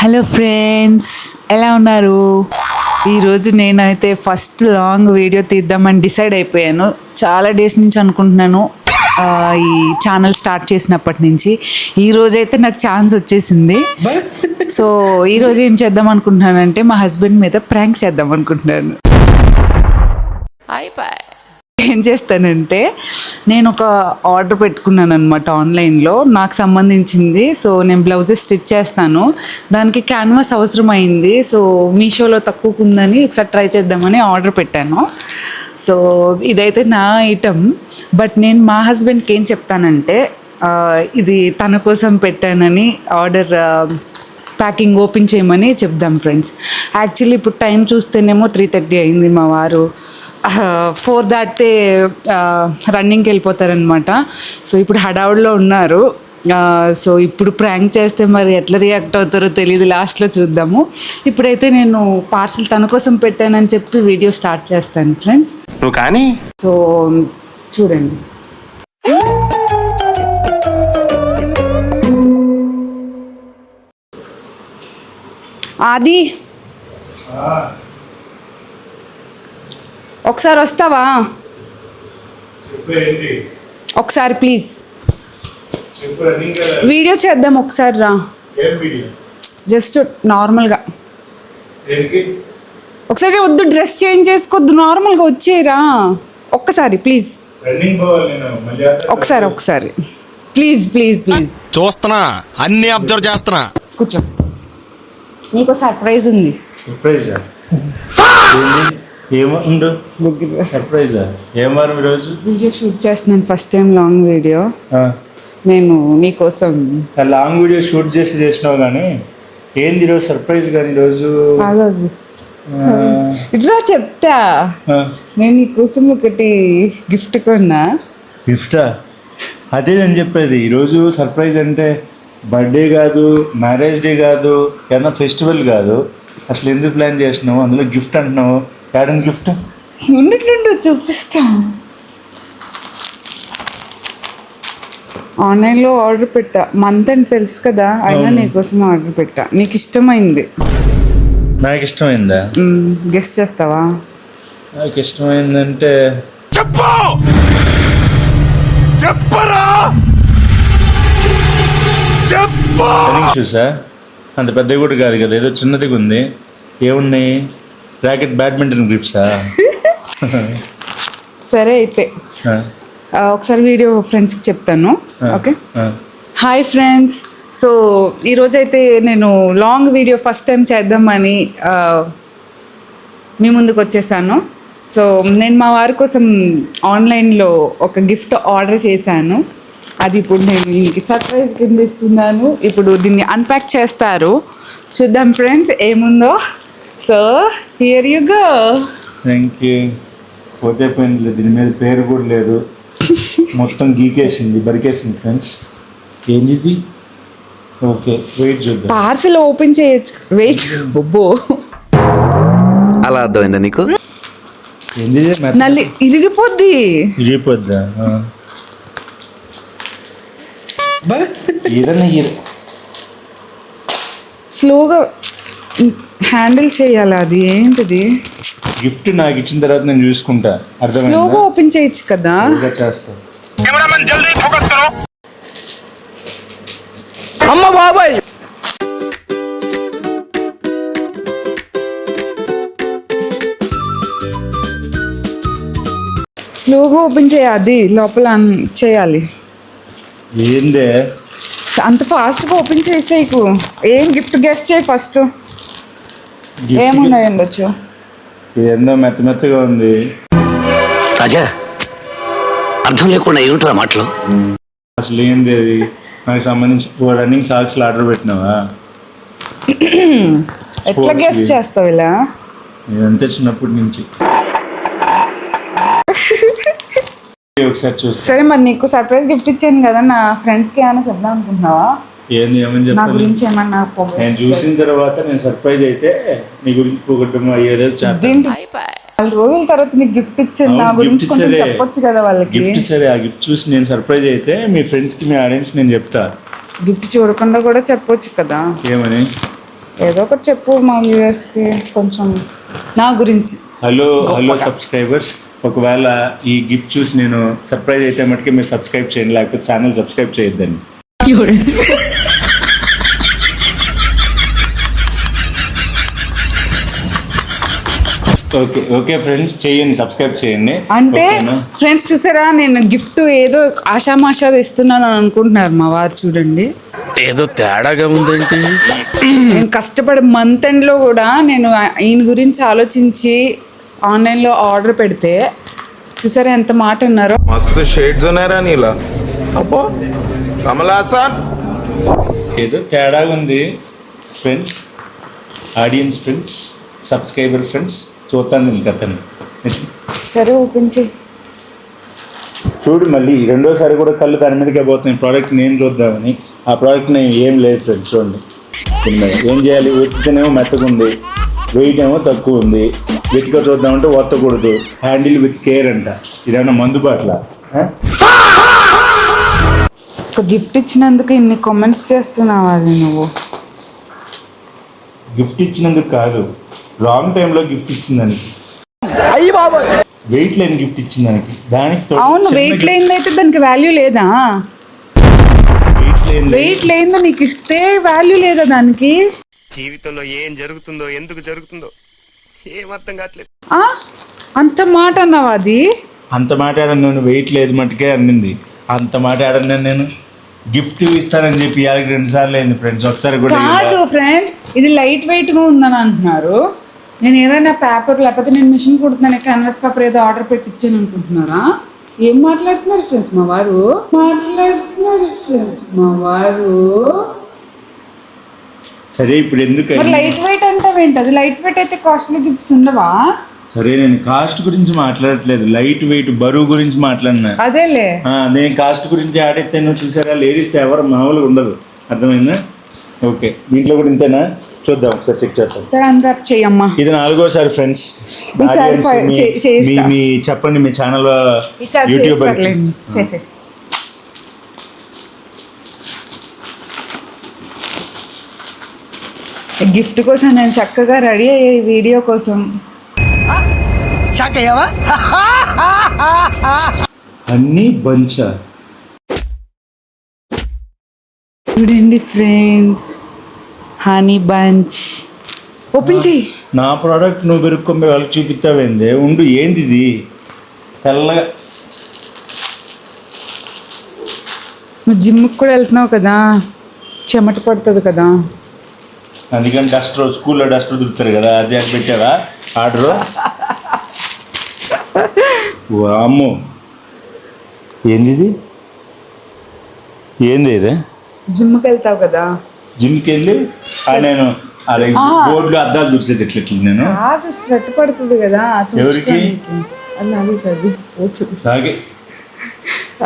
Hello friends, ఎలా ఉన్నారు? ఈరోజు నేనైతే ఫస్ట్ లాంగ్ వీడియో తీద్దామని డిసైడ్ అయిపోయాను. చాలా డేస్ నుంచి అనుకుంటున్నాను, ఈ ఛానల్ స్టార్ట్ చేసినప్పటి నుంచి. ఈరోజైతే నాకు ఛాన్స్ వచ్చేసింది. సో ఈరోజు ఏం చేద్దాం అనుకుంటున్నానంటే మా హస్బెండ్ మీద ప్రాంక్ చేద్దాం అనుకుంటున్నాను. ఏం చేస్తానంటే నేను ఒక ఆర్డర్ పెట్టుకున్నాను అనమాట ఆన్లైన్లో, నాకు సంబంధించింది. సో నేను బ్లౌజెస్ స్టిచ్ చేస్తాను, దానికి క్యాన్వాస్ అవసరమైంది. సో మీషోలో తక్కువకు ఉందని ఒకసారి ట్రై చేద్దామని ఆర్డర్ పెట్టాను. సో ఇదైతే నా ఐటమ్. బట్ నేను మా హస్బెండ్కి ఏం చెప్తానంటే, ఇది తన కోసం పెట్టానని ఆర్డర్ ప్యాకింగ్ ఓపెన్ చేయమని చెప్దాం ఫ్రెండ్స్. యాక్చువల్లీ ఇప్పుడు టైం చూస్తేనేమో 3:30 అయింది. మా వారు 4 దాటితే రన్నింగ్కి వెళ్ళిపోతారనమాట. సో ఇప్పుడు హడావుడిలో ఉన్నారు. సో ఇప్పుడు ప్రాంక్ చేస్తే మరి ఎట్లా రియాక్ట్ అవుతారో తెలియదు, లాస్ట్లో చూద్దాము. ఇప్పుడైతే నేను పార్సిల్ తన కోసం పెట్టానని చెప్పి వీడియో స్టార్ట్ చేస్తాను ఫ్రెండ్స్. కానీ సో చూడండి. ఆది, ఒకసారి వస్తావా? ఒకసారి ప్లీజ్ వీడియో చేద్దాం, ఒకసారి రా. జస్ట్ నార్మల్గా ఒకసారి వద్దు, డ్రెస్ చేంజ్ చేసుకోవద్దు, నార్మల్గా వచ్చేరా ఒక్కసారి ప్లీజ్. ఒకసారి ప్లీజ్ ప్లీజ్ ప్లీజ్. చూస్తున్నా, అన్ని అబ్జర్వ్ చేస్తున్నా. కూర్చో, నీకు సర్ప్రైజ్ ఉంది. సర్ప్రైజా? ఏముండు సర్ప్రైజా? ఏమారు ఈరోజు వీడియో షూట్ చేస్తున్నాను, ఫస్ట్ టైం లాంగ్ వీడియో. నేను నీకోసం లాంగ్ వీడియో షూట్ చేసినావు కానీ ఏంది ఈరోజు సర్ప్రైజ్? కానీ ఈరోజు ఇట్లా చెప్తా, నేను నీకోసం ఒకటి గిఫ్ట్ కొన్నా. గిఫ్టా? అదే నేను చెప్పేది. ఈరోజు సర్ప్రైజ్ అంటే బర్త్డే కాదు, మ్యారేజ్ డే కాదు, ఏమన్నా ఫెస్టివల్ కాదు. అసలు ఎందుకు ప్లాన్ చేసినావు? అందులో గిఫ్ట్ అంటున్నావు. యాడన్ గిఫ్ట్ ఉన్నట్లుండో చూపిస్తా. ఆన్లైన్లో ఆర్డర్ పెట్టా, మంత్ అని తెలుసు కదా, అయినా నీకోసం ఆర్డర్ పెట్టా. నీకు ఇష్టమైంది. నాకు ఇష్టమైందా? గెస్ట్ చేస్తావా? నాకు ఇష్టమైందంటే రన్నింగ్ షూసా? అంత పెద్దవి కూడా కాదు కదా, ఏదో చిన్నదిగా ఉంది. ఏమున్నాయి? ర్యాకెట్, బ్యాడ్మింటన్ గ్రిప్సా? సరే అయితే ఒకసారి వీడియో ఫ్రెండ్స్కి చెప్తాను. Okay, hi friends. సో ఈరోజైతే నేను లాంగ్ వీడియో ఫస్ట్ టైం చేద్దామని మీ ముందుకు వచ్చేసాను. సో నేను మా వారి కోసం ఆన్లైన్లో ఒక గిఫ్ట్ ఆర్డర్ చేశాను. అది ఇప్పుడు నేను ఇంక సర్ప్రైజ్ కింద ఇస్తున్నాను. ఇప్పుడు దీన్ని అన్ప్యాక్ చేస్తారు, చూద్దాం ఫ్రెండ్స్ ఏముందో. So here you go. Thank you. పోతే పోయింది, దీని మీద పేరు కూడా లేదు, మొత్తం గీకేసింది, బరికేసింది ఫ్రెండ్స్. ఏంది? ఓకే, వెయిట్ చూద్దాం. పార్సల్ ఓపెన్ చేయొచ్చు, వెయిట్. బొబ్బో, అలా అర్థమైందా నీకు? ఏంది? నల్లి ఇరిగిపోద్ది. ఇరిగిపోద్దా? ఏదన్నా స్లోగా హ్యాండిల్ చేయాలి. అది ఏంటిది? గిఫ్ట్ నాకు ఇచ్చిన తర్వాత నేను చూసుకుంటా. అర్థమైందా? స్లోగా ఓపెన్ చేయొచ్చు కదా. చేస్తా. అమ్మ బాబాయ్, స్లోగా ఓపెన్ చేయాలి, లోపల చేయాలి. ఏందే అంత ఫాస్ట్గా ఓపెన్ చేసేయకు. ఏం గిఫ్ట్ గెస్ట్ చేయి ఫస్ట్. ఏమున్నాయి ఉండొచ్చు? ఏందో మెత్తగా ఉంది. రాజా, అర్థం లేకుండా ఏమిటా మాటలు? అసలు ఏంది అది? నాకు సంబంధించి రన్నింగ్ సాక్స్లు ఆర్డర్ పెట్టినావా? ఎట్లా గెస్ట్ చేస్తావు ఇలా? నేనంతే చిన్నప్పటి నుంచి. ఒకసారి చూస్తా. సరే, మరి నీకు సర్ప్రైజ్ గిఫ్ట్ ఇచ్చాను కదా, నా ఫ్రెండ్స్కి ఏమైనా చెప్దాం అనుకుంటున్నావా? ఏంది? ఏమని నా చెప్పాలి? గురించి ఏమన్నా నేను చూసిన తర్వాత నేను సర్ప్రైజ్ అయితే నీ గురించి పోగొట్టడం అయ్యేదో చేస్తాను. 4 రోజుల తర్వాత నీకు గిఫ్ట్ ఇచ్చాను, నా గురించి కొంచెం చెప్పొచ్చు కదా వాళ్ళకి. గిఫ్ట్ సరే, ఆ గిఫ్ట్ చూసి నేను సర్ప్రైజ్ అయితే మీ ఫ్రెండ్స్కి, మీ ఆడియన్స్ నేను చెప్తా. గిఫ్ట్ చూడకుండా కూడా చెప్పొచ్చు కదా. ఏమని? ఏదో ఒకటి చెప్పు మా వ్యూవర్స్కి కొంచెం నా గురించి. హలో సబ్స్క్రైబర్స్, ఒకవేళ ఈ గిఫ్ట్ చూసి నేను సర్ప్రైజ్ అయితే మటుకే మీరు సబ్స్క్రైబ్ చేయండి, లేకపోతే ఛానల్ సబ్స్క్రైబ్ చేయొద్దండి. ఓకే ఫ్రెండ్స్, చేయండి, సబ్స్క్రైబ్ చేయండి. అంటే ఓకేనా? ఫ్రెండ్స్ చూసారా, నేను గిఫ్ట్ ఏదో ఆషామాషాది ఇస్తున్నాను అని అనుకుంటున్నారు మా వారు. చూడండి ఏదో తేడాగా ఉందేంటి. నేను కష్టపడి మంత్ ఎండ్లో కూడా నేను ఈయన గురించి ఆలోచించి ఆన్లైన్లో ఆర్డర్ పెడితే చూసారా ఎంత మాట అన్నారో. मस्त शेड्स ఉన్నారా నీలా అబ్బో కమలాసన్ ఏదో తేడాగా ఉంది friends, audience friends, subscriber friends, చూస్తాను నేను కథని. సరే ఓపెన్ చేయి. చూడు, మళ్ళీ రెండోసారి కూడా కళ్ళు దాని మీదకే పోతున్నాయి. ప్రోడక్ట్ నేను చూద్దామని, ఆ ప్రోడక్ట్ నేను ఏం లేదు ఫ్రెండ్స్. చూడండి దీని మీద ఏం చేయాలి, వెతికితేనేమో మెత్తగా ఉంది, వెయిట్ ఏమో తక్కువ ఉంది, వెతిగా చూద్దామంటే ఒత్తకూడదు, హ్యాండిల్ విత్ కేర్ అంట. ఇదేమన్నా మందు బాట్ల? ఒక గిఫ్ట్ ఇచ్చినందుకు ఇన్ని కామెంట్స్ చేస్తున్నావు అది నువ్వు. గిఫ్ట్ ఇచ్చినందుకు కాదు, రాంగ్ టైంలో గిఫ్ట్ ఇచ్చిందానికి, వెయిట్ లేని గిఫ్ట్ ఇచ్చిందానికి. దానికి అవును, వెయిట్ లేనిదైతే దానికి వాల్యూ లేదా? వెయిట్ లేనిదో నీకు ఇస్తే వాల్యూ లేదా దానికి? జీవితంలో ఏం జరుగుతుందో ఎందుకు జరుగుతుందో ఏం అర్థం కావట్లేదు. అంత మాట అన్నావు అది? అంత మాట ఆడను నేను, వెయిట్ లేదు మట్టుకే అన్నింది. అంత మాట ఆడను నేను. గిఫ్ట్ ఇస్తానని చెప్పి 2 సార్లు అయింది ఫ్రెండ్స్, ఒకసారి కూడా కాదు ఫ్రెండ్, ఇది లైట్ వెయిట్గా ఉందని అంటున్నారు. నేను ఏదైనా పేపర్ లేకపోతే నేను మిషన్ కుడుతున్నాను, క్యాన్వాస్ పేపర్ ఏదో ఆర్డర్ పెట్టి ఇచ్చాను అనుకుంటున్నారా? ఏం మాట్లాడుతున్నారు ఫ్రెండ్స్ మా వారు? సరే ఇప్పుడు ఎందుకు మరి లైట్ వెయిట్ అంటావేంటి? అది లైట్ వెయిట్ అయితే కాస్ట్లీ గిఫ్ట్స్ ఉండవా? సరే, నేను కాస్ట్ గురించి మాట్లాడట్లేదు, లైట్ వెయిట్ బరువు గురించి మాట్లాడినా. అదేలే, నేను కాస్ట్ గురించి ఆడైతే చూసారా, లేడీస్ ఎవరు మామూలుగా ఉండదు, అర్థమైందా? ఓకే, దీంట్లో కూడా ఇంతేనా? చూద్దాం ఒకసారి, చెక్ చేద్దాం. సరే అన్రాప్ చెయ్యమ్మా. ఇది 4వసారి ఫ్రెండ్స్. మీ చెప్పండి, మీ ఛానల్ యూట్యూబ్ చేసే. గిఫ్ట్ కోసం నేను చక్కగా రెడీ అయ్యే ఈ వీడియో కోసం. అన్నీ బంచా. చూడండి ఫ్రెండ్స్, హనీ బంచ్. ఓపెన్ చెయ్యి. నా ప్రోడక్ట్ నువ్వు పెరుక్కొని వాళ్ళకి చూపిస్తావేంది? ఉండు, ఏంది ఇది తెల్లగా? నువ్వు జిమ్కి కూడా వెళ్తున్నావు కదా, చెమట పడుతుంది కదా. అందుకని డస్టర్, స్కూల్లో డస్టర్ దొరుకుతారు కదా, అది అని పెట్టారా ఆర్డరు? అమ్మో, ఏంది ఇది? ఏంది ఇది? జిమ్కి వెళ్తావు కదా, జిమ్కి వెళ్ళి నేను అలా బోర్డులో అద్దాలు దురిసేది ఎట్లా నేను? కాదు, స్వెట్ పడుతుంది కదా. ఎవరికి? నాకే.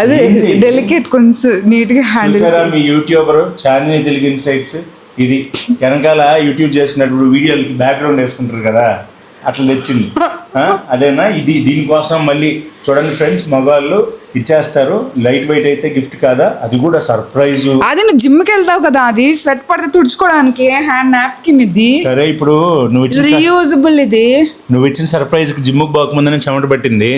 అదే డెలికేట్, కొంచెం నీట్గా హ్యాండిల్. మీ యూట్యూబర్ చాందిని తెలుగు ఇన్సైట్స్, ఇది వెనకాల యూట్యూబ్ చేసుకున్నప్పుడు వీడియోలకి బ్యాక్గ్రౌండ్ వేసుకుంటారు కదా, అట్లా తెచ్చింది. అదేనా ఇది? దీనికోసం మళ్ళీ చూడండి ఫ్రెండ్స్, మగవాళ్ళు ఇచ్చేస్తారు. లైట్ వెయిట్ అయితే గిఫ్ట్ కాదా, అది కూడా సర్ప్రైజ్. అది నువ్వు జిమ్కి వెళ్తావు కదా, అది స్వెట్ పడితే తుడుచుకోవడానికి హ్యాండ్ నాప్కిన్ ఇది. సరే, ఇప్పుడు రీయూజబుల్ ఇది. నువ్వు ఇచ్చిన సర్ప్రైజ్ కి జిమ్కి పోకముందని చెమట పట్టింది,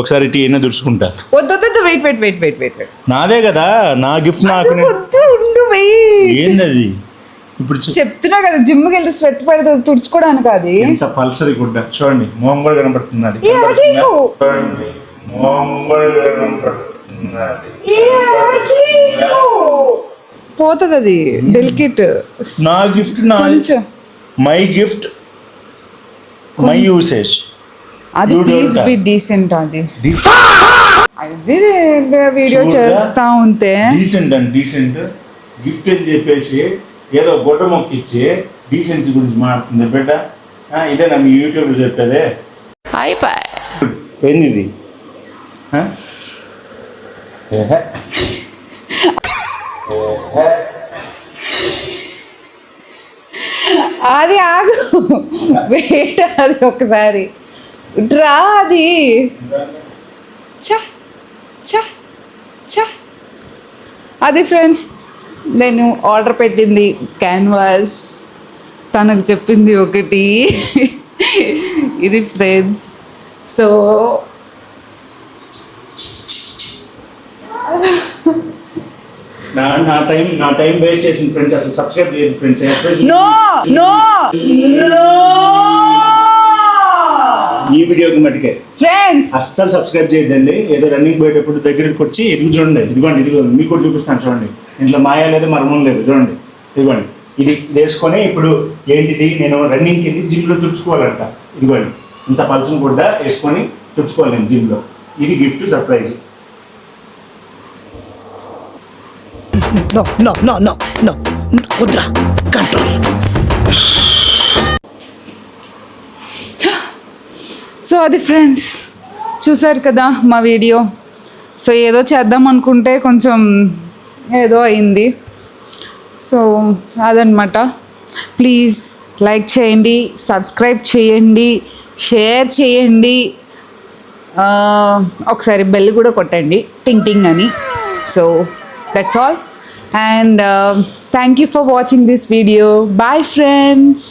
ఒకసారి ఇటు ఏమైనా దుడుచుకుంటా. వద్దు, వెయిట్. నాదే కదా, నా గిఫ్ట్ నాకు. ఏంది అది? ఇప్పుడు చెప్తున్నా కదా, జిమ్కి వెళ్తే స్వెట్ పడితే తుడుచుకోవడానికి. అది ఎంత పల్సరి గుడ్డ చూడండి, మొహం కూడా కనపడుతుంది. అది చూడండి, మొహం కూడా కనపడుతున్నది. పోతుంది అది, డెలికేట్. నా గిఫ్ట్, కొంచెం మై గిఫ్ట్, మై యూసేజ్. అది ప్లీజ్ బి డీసెంట్. అది వీడియో చేస్తా ఉంటే డీసెంట్ గిఫ్ట్ అని చెప్పేసి ఏదో గొడ్డ మొక్క ఇచ్చి డీసెన్సీ గురించి మాట్లాడుతుంది బిడ్డ. ఇదేనా మీ యూట్యూబ్లో చెప్పేదే? ఏంది ఇది? అది ఆగు, వెయిట్, అది ఒకసారి డ్రా. అది అది ఫ్రెండ్స్, నేను ఆర్డర్ పెట్టింది క్యాన్వాస్ తనకు చెప్పింది ఒకటి, ఇది ఫ్రెండ్స్. సో నా టైం వేస్ట్ చేసింది ఫ్రెండ్స్. అసలు సబ్స్క్రైబ్ చేయదు ఫ్రెండ్స్. నో నో నో ఈ వీడియోకి మటుకే ఫ్రెండ్స్, అస్సలు సబ్స్క్రైబ్ చేయొద్దండి. ఏదో రన్నింగ్ పోయేటప్పుడు దగ్గరికి వచ్చి చూడండి, ఇదిగోండి మీకు కూడా చూపిస్తాను చూడండి. ఇంట్లో మాయా లేదు, మర్మం లేదు, చూడండి ఇదిగోండి. ఇది వేసుకొని ఇప్పుడు ఏంటిది, నేను రన్నింగ్కి వెళ్ళి జిమ్లో తుడుచుకోవాలంట. ఇదిగోండి ఇంత పల్సన్ కూడా వేసుకొని తుడుచుకోవాలి నేను జిమ్లో. ఇది gift surprise. No. Udra, control. So అది ఫ్రెండ్స్, చూసారు కదా మా వీడియో. సో ఏదో చేద్దాం అనుకుంటే కొంచెం ఏదో అయింది. సో అదనమాట. ప్లీజ్ లైక్ చేయండి, సబ్స్క్రైబ్ చేయండి, షేర్ చేయండి, ఒకసారి బెల్ కూడా కొట్టండి టింగ్ టింగ్ అని. So that's all, and thank you for watching this video. Bye friends.